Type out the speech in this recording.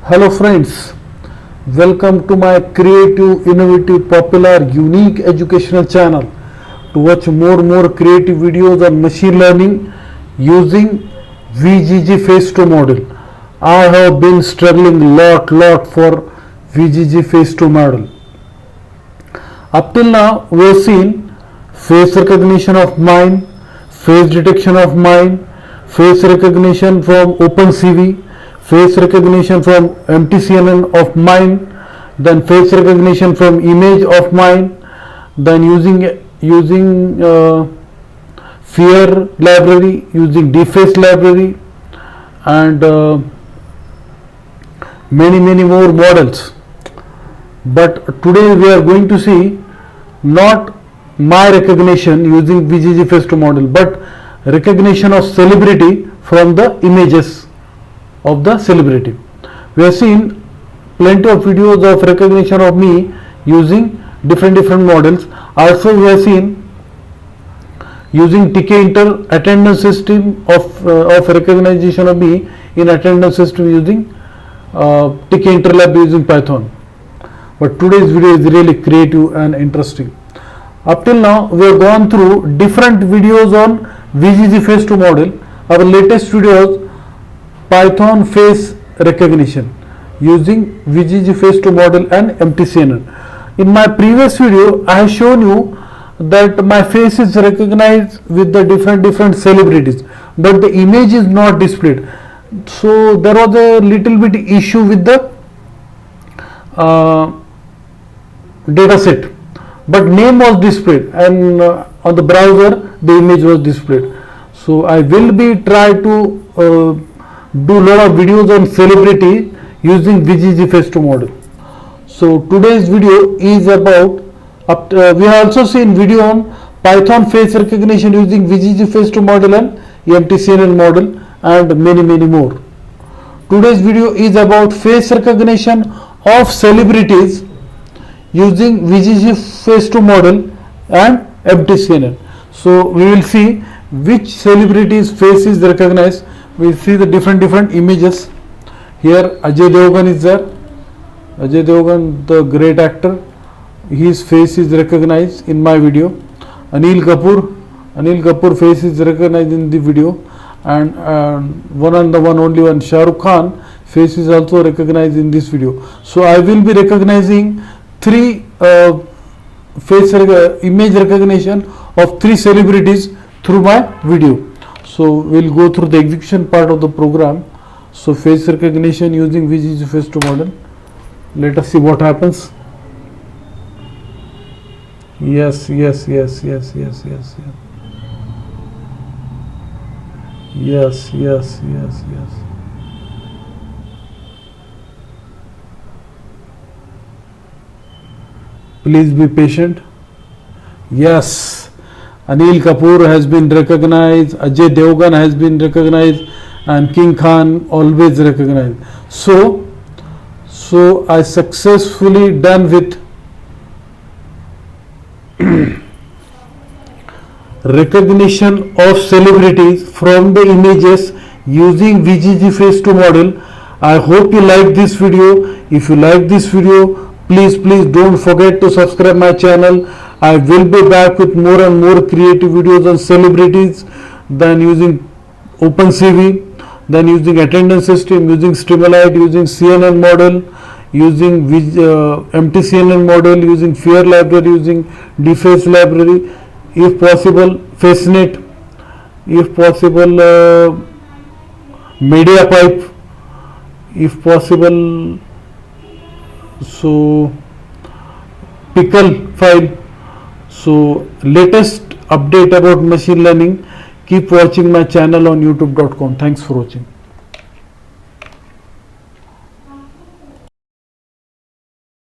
Hello friends, welcome to my creative, innovative, popular, unique educational channel. To watch more creative videos on machine learning using VGGFace2 model. I have been struggling lot for VGGFace2 model. Up till now we have seen face recognition of mine, face detection of mine, face recognition from OpenCV, face recognition from MTCNN of mine, then face recognition from image of mine, then using FAIR library, using deface library, and many more models. But today we are going to see not my recognition using VGGFace2 model, but recognition of celebrity from the images of the celebrity. We have seen plenty of videos of recognition of me using different models. Also we have seen using TK-Inter attendance system of recognition of me in attendance system using TK-Inter lab using Python. But today's video is really creative and interesting. Up till now we have gone through different videos on VGGFace2 model. Our latest videos Python face recognition using VGGFace2 model and MTCNN. In my previous video I have shown you that my face is recognized with the different celebrities, but the image is not displayed. So there was a little bit issue with the data set, but name was displayed, and on the browser the image was displayed. So I will be try to do a lot of videos on celebrity using VGGFace2 model. So today's video is about we have also seen video on Python face recognition using VGGFace2 model and MTCNN model and many more. Today's video is about face recognition of celebrities using VGGFace2 model and MTCNN. So we will see which celebrities face is recognized. We will see the different images. Here Ajay Devgan is there. Ajay Devgan, the great actor, his face is recognized in my video. Anil Kapoor face is recognized in the video, and one only one Shah Rukh Khan face is also recognized in this video. So I will be recognizing three face image recognition of three celebrities through my video. So we'll go through the execution part of the program. So face recognition using VGGFace2 model. Let us see what happens. Yes. Yes. Please be patient. Yes, Anil Kapoor has been recognized, Ajay Devgan has been recognized, and King Khan always recognized. So I successfully done with recognition of celebrities from the images using VGGFace2 model. I hope you like this video. If you like this video, please don't forget to subscribe my channel. I will be back with more and more creative videos on celebrities, then using OpenCV, then using attendance system, using Streamlit, using CNN model, using MTCNN model, using FAIR library, using deface library, if possible FaceNet, if possible MediaPipe, if possible so pickle file. So latest update about machine learning, keep watching my channel on youtube.com. Thanks for watching.